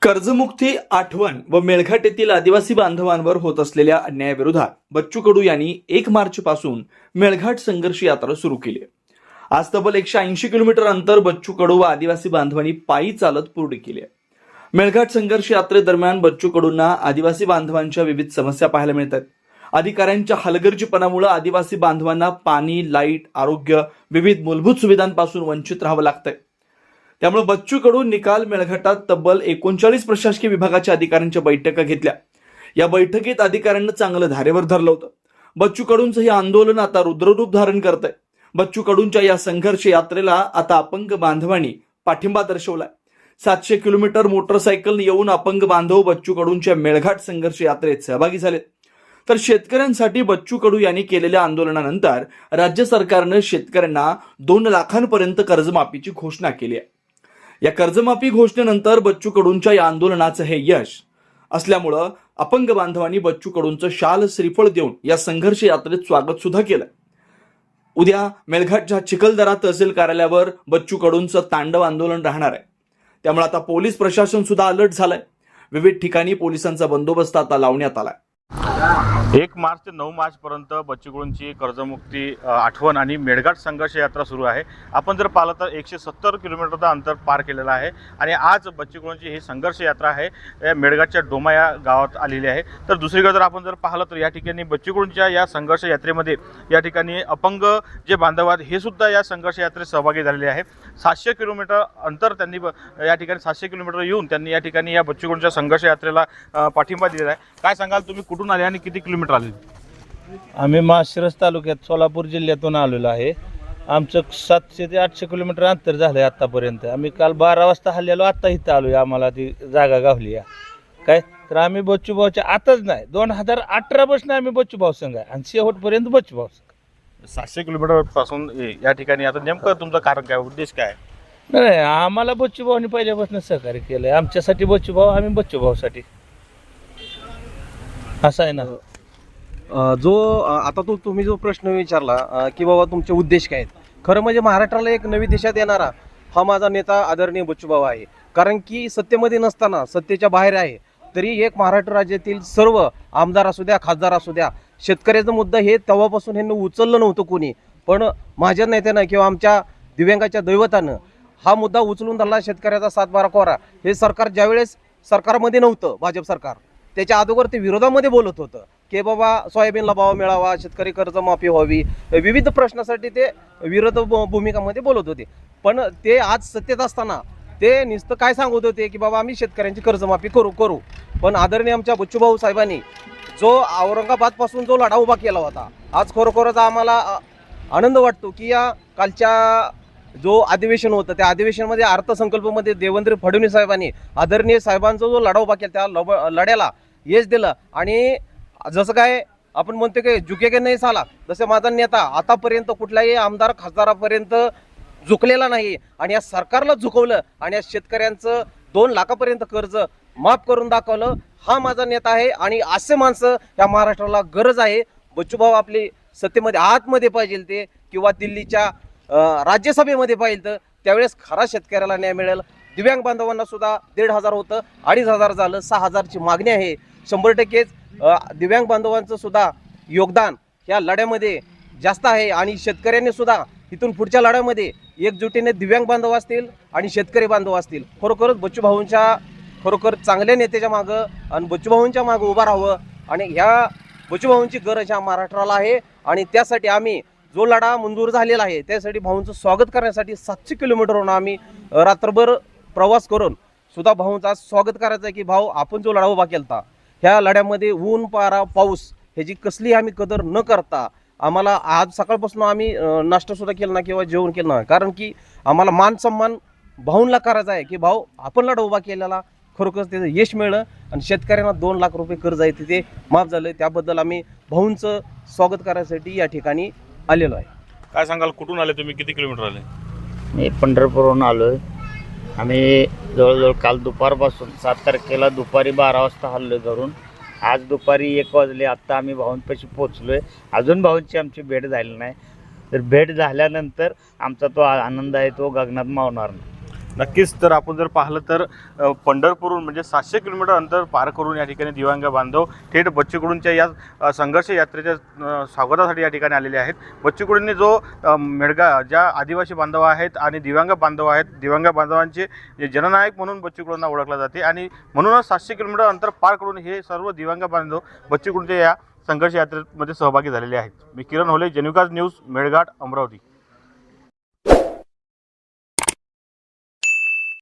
कर्जमुक्ती आठवण व मेळघाट येथील आदिवासी बांधवांवर होत असलेल्या अन्यायाविरोधात बच्चू कडू यांनी 1 मार्च पासून मेळघाट संघर्ष यात्रा सुरू केली आहे। आज तब्बल 180 किलोमीटर अंतर बच्चू कडू व आदिवासी बांधवांनी पायी चालत पूर्ण केले आहे। मेळघाट संघर्ष यात्रेदरम्यान बच्चू कडूंना आदिवासी बांधवांच्या विविध समस्या पाहायला मिळतात। अधिकाऱ्यांच्या हलगर्जीपणामुळे आदिवासी बांधवांना पाणी, लाईट, आरोग्य, विविध मूलभूत सुविधांपासून वंचित राहावं लागतंय। त्यामुळे बच्चू कडू निकाल मेळघाटात तब्बल 39 प्रशासकीय विभागाच्या अधिकाऱ्यांच्या बैठका घेतल्या। या बैठकीत अधिकाऱ्यांना चांगलं धारेवर धरलं होतं। बच्चू कडूंचं हे आंदोलन आता रुद्ररूप धारण करतंय। बच्चू कडूंच्या या संघर्ष यात्रेला आता अपंग बांधवांनी पाठिंबा दर्शवलाय। 700 किलोमीटर मोटरसायकल येऊन अपंग बांधव बच्चू कडूंच्या मेळघाट संघर्ष यात्रेत सहभागी झाले। तर शेतकऱ्यांसाठी बच्चू कडू यांनी केलेल्या आंदोलनानंतर राज्य सरकारनं शेतकऱ्यांना 2 लाखांपर्यंत कर्जमाफीची घोषणा केली आहे। या कर्जमाफी घोषणेनंतर बच्चू कडूंच्या या आंदोलनाचं हे यश असल्यामुळं अपंग बांधवांनी बच्चू कडूंचं शाल श्रीफळ देऊन या संघर्ष यात्रेत स्वागत सुद्धा केलं। उद्या मेळघाटच्या चिखलदरा तहसील कार्यालयावर बच्चू कडूंचं तांडव आंदोलन राहणार आहे। त्यामुळे आता पोलीस प्रशासन सुद्धा अलर्ट झालंय। विविध ठिकाणी पोलिसांचा बंदोबस्त आता लावण्यात आलाय। 1 मार्च ते 9 मार्च पर्यंत बच्चू कडूंची कर्जमुक्ती आठवण आणि मेळघाट संघर्ष यात्रा सुरू आहे। आपण जर पाहिलं तर 170 किलोमीटरचं अंतर पार केलेलं आहे आणि आज बच्चू कडूंची ही संघर्ष यात्रा आहे या मेळघाटच्या डोमा या गावात आलेली आहे। तर दुसरीकडे जर आपण जर पाहिलं तर या ठिकाणी बच्चू कडूंच्या या संघर्ष यात्रेमध्ये या ठिकाणी अपंग जे बांधव आहेत हे सुद्धा या संघर्ष यात्रेत सहभागी झालेले आहे। 700 किलोमीटर अंतर त्यांनी या ठिकाणी 700 किलोमीटर येऊन त्यांनी या ठिकाणी या बच्चू कडूंच्या संघर्ष यात्रेला पाठिंबा दिलेला आहे। काय सांगाल तुम्ही कुठून आले आणि किती किलोमीटर आले? आम्ही माळशिरस तालुक्यात सोलापूर जिल्ह्यातून आलेलो आहे। आमचं 700 ते 800 किलोमीटर अंतर झालं आहे आत्तापर्यंत। आम्ही काल 12 वाजता हल्ल्यालो, आत्ता इथं आलो आहे। आम्हाला ती जागा गावली आहे काय तर आम्ही बच्चूभाऊच्या आताच नाही 2018 पासून आम्ही बच्चूभाऊ संघ आहे आणि शेवटपर्यंत बच्चूभाऊ संघ। 700 किलोमीटर पासून या ठिकाणी आता नेमकं तुमचं कारण काय, उद्देश काय? नाही, आम्हाला बच्चूभाऊनी पहिल्यापासून सहकार्य केलं आहे। आमच्यासाठी बच्चूभाऊ, आम्ही बच्चूभाऊसाठी, असं आहे ना। जो आता तुम्ही जो प्रश्न विचारला की बाबा तुमचे उद्देश काय आहेत, खरं म्हणजे महाराष्ट्राला एक नवी दिशा देणारा हा माझा नेता आदरणीय बच्चूभाऊ आहे। कारण की सत्तेमध्ये नसताना सत्तेच्या बाहेर आहे तरी एक महाराष्ट्र राज्यातील सर्व आमदार असू द्या, खासदार असू द्या, शेतकऱ्याचा मुद्दा हे तेव्हापासून ह्यांनी उचललं नव्हतं कोणी, पण माझ्या नेत्यानं किंवा आमच्या दिव्यांगाच्या दैवतानं हा मुद्दा उचलून धरला। शेतकऱ्याचा 7/12 कोरा हे सरकार ज्यावेळेस सरकारमध्ये नव्हतं, भाजप सरकार, त्याच्या अगोदर ते विरोधामध्ये बोलत होतं की बाबा सोयाबीनला भाव मिळावा, शेतकरी कर्जमाफी व्हावी, विविध प्रश्नासाठी ते विरोध भूमिकामध्ये बोलत होते। पण ते आज सत्तेत असताना ते नुसतं काय सांगत होते की बाबा आम्ही शेतकऱ्यांची कर्जमाफी करू। पण आदरणीय आमच्या बच्चूभाऊ साहेबांनी जो औरंगाबादपासून जो लढा उभा केला होता, आज खरोखरच आम्हाला आनंद वाटतो की या कालच्या जो अधिवेशन होतं त्या अधिवेशनामध्ये अर्थसंकल्पामध्ये देवेंद्र फडणवीस साहेबांनी आदरणीय साहेबांचा जो लढा उभा केला त्या लढ्याला यश दिलं। आणि जसं काय आपण म्हणतो की झुकेगे नाही साला, जसे माझा नेता आतापर्यंत कुठल्याही आमदार खासदारापर्यंत झुकलेला नाही आणि या सरकारला झुकवलं आणि या शेतकऱ्यांचं 2 लाखापर्यंत कर्ज माफ करून दाखवलं। हा माझा नेता आहे आणि असे माणसं या महाराष्ट्राला गरज आहे। बच्चूभाऊ आपली सत्तेमध्ये आतमध्ये पाहिजे ते किंवा दिल्लीच्या राज्यसभेमध्ये पाहिजे तर त्यावेळेस खरा शेतकऱ्याला न्याय मिळेल। दिव्यांग बांधवांना सुद्धा 1,500 होतं, 2,500 झालं, 6,000ची मागणी आहे। 100% दिव्यांग बांधवांचं सुद्धा योगदान या लढ्यामध्ये जास्त आहे आणि शेतकऱ्यांनी सुद्धा इथून पुढच्या लढ्यामध्ये एकजुटीने दिव्यांग बांधव असतील आणि शेतकरी बांधव असतील खरोखरच बच्चूभाऊंच्या खरोखर चांगल्या नेत्याच्या मागं आणि बच्चूभाऊंच्या मागं उभं राहावं आणि ह्या बच्चूभाऊंची गरज ह्या महाराष्ट्राला आहे। आणि त्यासाठी आम्ही जो लढा मंजूर झालेला आहे त्यासाठी भाऊंचं स्वागत करण्यासाठी 700 किलोमीटरवरून आम्ही रात्रभर प्रवास करून सुद्धा भाऊंचं स्वागत करायचं आहे की भाऊ आपण जो लढा उभा केला ह्या लढ्यामध्ये ऊन, पारा, पाऊस ह्याची कसली आम्ही कदर न करता आम्हाला आज सकाळपासून आम्ही नाश्ता सुद्धा केला ना किंवा जेवण केलं ना, कारण की आम्हाला मान सन्मान भाऊंना करायचा आहे की भाऊ आपण लढा उभा केलेला खरोखर त्याचं यश मिळलं आणि शेतकऱ्यांना 2 लाख रुपये कर्ज आहे ते माफ झालं। त्याबद्दल आम्ही भाऊंचं स्वागत करायसाठी या ठिकाणी आलेलो आहे। काय सांगाल, कुठून आले तुम्ही, किती किलोमीटर आले? मी पंढरपूरहून आलो आहे। आम्ही जवळजवळ काल दुपारपासून 7 तारखेला दुपारी 12 वाजता हल्लो घरून। आज दुपारी 1 वाजले, आत्ता आम्ही भाऊंपाशी पोचलो आहे। अजून भाऊंची आमची भेट झाली नाही, तर भेट झाल्यानंतर आमचा तो आनंद आहे तो गगनात मावणार नाही। नक्कीच. तर आपण जर पाहिलं तर पंढरपूरहून म्हणजे 700 किलोमीटर अंतर पार करून या ठिकाणी दिव्यांग बांधव थेट बच्चू कडूंच्या या संघर्ष यात्रेच्या स्वागतासाठी या ठिकाणी आलेले आहेत. बच्चू कडूंनी जो ज्या आदिवासी बांधव आहेत आणि दिव्यांग बांधव आहेत, दिव्यांग बांधवांचे जे जननायक म्हणून बच्चू कडूंना ओळखलं जाते आणि म्हणूनच 700 किलोमीटर अंतर पार करून हे सर्व दिव्यांग बांधव बच्चू कडूंच्या या संघर्ष यात्रेमध्ये सहभागी झालेले आहेत. मी किरण होले, जनविकास न्यूज, मेळघाट, अमरावती.